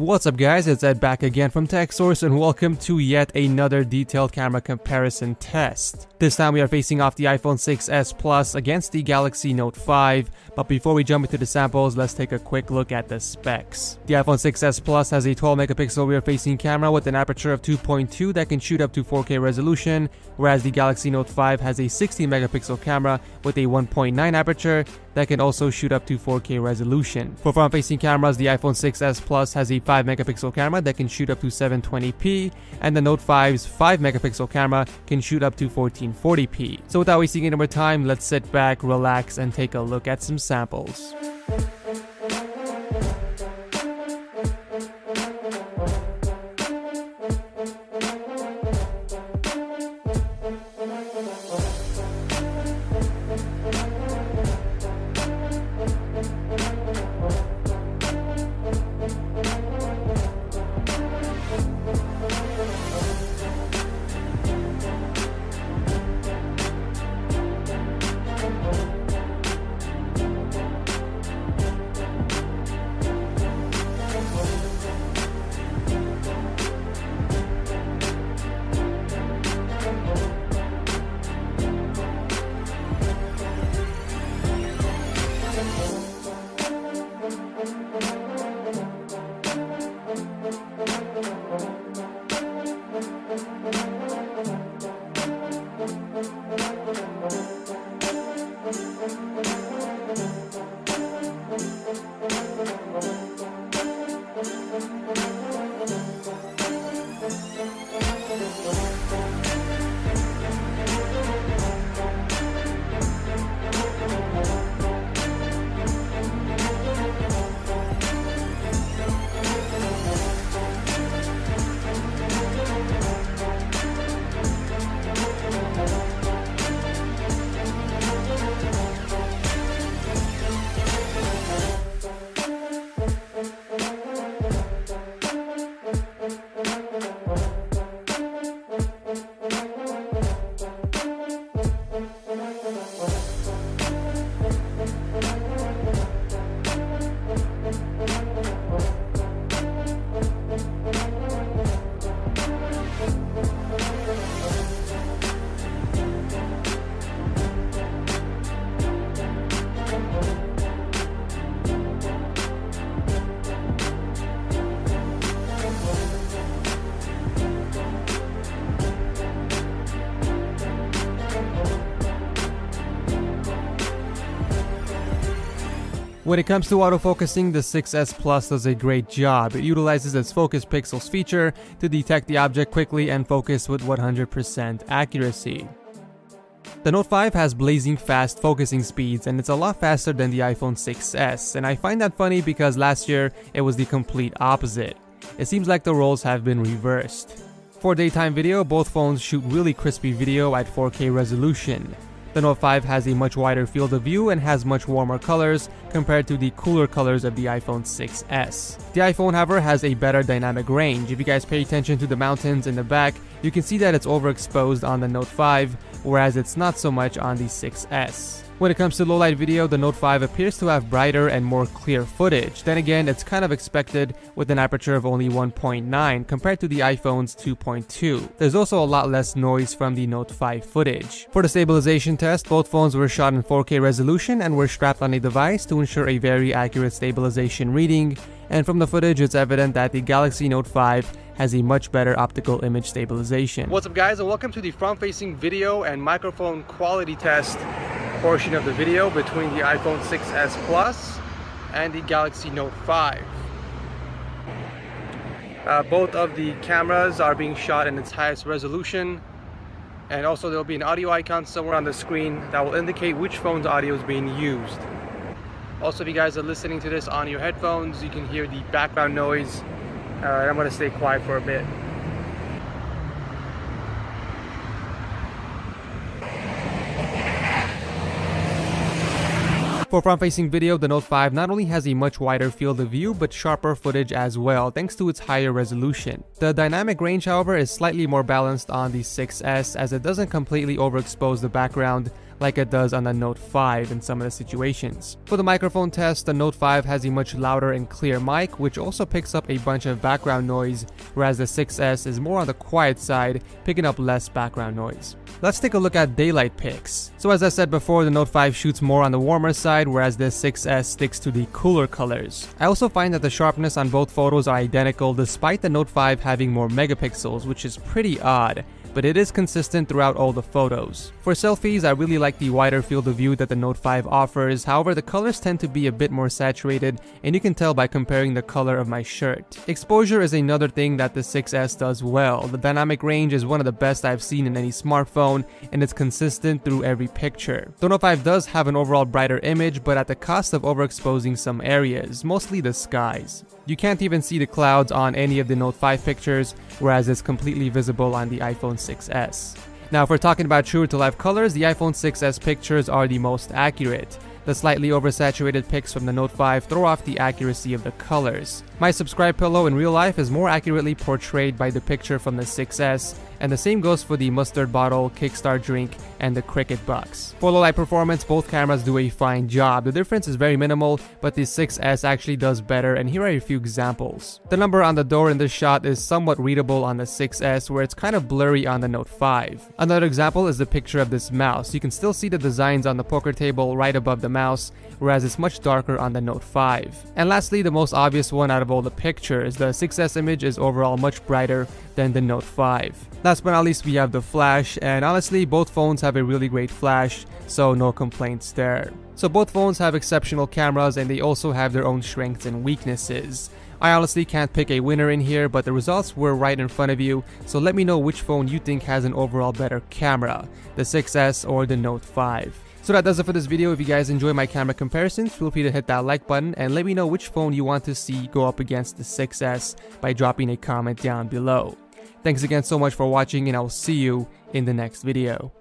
What's up guys, it's Ed back again from TechSource and welcome to yet another detailed camera comparison test. This time we are facing off the iPhone 6s Plus against the Galaxy Note 5, but before we jump into the samples, let's take a quick look at the specs. The iPhone 6s Plus has a 12 megapixel rear-facing camera with an aperture of 2.2 that can shoot up to 4K resolution, whereas the Galaxy Note 5 has a 16 megapixel camera with a 1.9 aperture that can also shoot up to 4K resolution. For front-facing cameras, the iPhone 6s Plus has a 5 megapixel camera that can shoot up to 720p, and the Note 5's 5 megapixel camera can shoot up to 1440p. So without wasting any more time, let's sit back, relax, and take a look at some samples. When it comes to autofocusing, the 6s Plus does a great job. It utilizes its Focus Pixels feature to detect the object quickly and focus with 100% accuracy. The Note 5 has blazing fast focusing speeds, and it's a lot faster than the iPhone 6s, and I find that funny because last year it was the complete opposite. It seems like the roles have been reversed. For daytime video, both phones shoot really crispy video at 4K resolution. The Note 5 has a much wider field of view and has much warmer colors compared to the cooler colors of the iPhone 6s. The iPhone, however, has a better dynamic range. If you guys pay attention to the mountains in the back, you can see that it's overexposed on the Note 5, whereas it's not so much on the 6s. When it comes to low-light video, the Note 5 appears to have brighter and more clear footage. Then again, it's kind of expected with an aperture of only 1.9 compared to the iPhone's 2.2. There's also a lot less noise from the Note 5 footage. For the stabilization test, both phones were shot in 4K resolution and were strapped on a device to ensure a very accurate stabilization reading. And from the footage, it's evident that the Galaxy Note 5 has a much better optical image stabilization. What's up guys, and welcome to the front-facing video and microphone quality test portion of the video between the iPhone 6s Plus and the Galaxy Note 5. Both of the cameras are being shot in its highest resolution, and also there will be an audio icon somewhere on the screen that will indicate which phone's audio is being used. Also, if you guys are listening to this on your headphones, you can hear the background noise. I'm going to stay quiet for a bit. For front-facing video, the Note 5 not only has a much wider field of view, but sharper footage as well, thanks to its higher resolution. The dynamic range, however, is slightly more balanced on the 6S, as it doesn't completely overexpose the background like it does on the Note 5 in some of the situations. For the microphone test, the Note 5 has a much louder and clear mic, which also picks up a bunch of background noise, whereas the 6S is more on the quiet side, picking up less background noise. Let's take a look at daylight pics. So as I said before, the Note 5 shoots more on the warmer side, whereas the 6S sticks to the cooler colors. I also find that the sharpness on both photos are identical despite the Note 5 having more megapixels, which is pretty odd, but it is consistent throughout all the photos. For selfies, I really like the wider field of view that the Note 5 offers, however the colors tend to be a bit more saturated, and you can tell by comparing the color of my shirt. Exposure is another thing that the 6S does well. The dynamic range is one of the best I've seen in any smartphone, and it's consistent through every picture. The Note 5 does have an overall brighter image, but at the cost of overexposing some areas, mostly the skies. You can't even see the clouds on any of the Note 5 pictures, whereas it's completely visible on the iPhone 6S. Now, if we're talking about true to life colors, the iPhone 6S pictures are the most accurate. The slightly oversaturated pics from the Note 5 throw off the accuracy of the colors. My subscribe pillow in real life is more accurately portrayed by the picture from the 6S, and the same goes for the mustard bottle, Kickstart drink, and the Cricket box. For low light performance, both cameras do a fine job. The difference is very minimal, but the 6S actually does better, and here are a few examples. The number on the door in this shot is somewhat readable on the 6S, where it's kind of blurry on the Note 5. Another example is the picture of this mouse. You can still see the designs on the poker table right above the mouse, whereas it's much darker on the Note 5. And lastly, the most obvious one out of all the pictures, the 6S image is overall much brighter than the Note 5. Last but not least, we have the flash, and honestly, both phones have a really great flash, so no complaints there. So both phones have exceptional cameras, and they also have their own strengths and weaknesses. I honestly can't pick a winner in here, but the results were right in front of you, so let me know which phone you think has an overall better camera, the 6S or the Note 5. So that does it for this video. If you guys enjoy my camera comparisons, feel free to hit that like button and let me know which phone you want to see go up against the 6S by dropping a comment down below. Thanks again so much for watching, and I'll see you in the next video.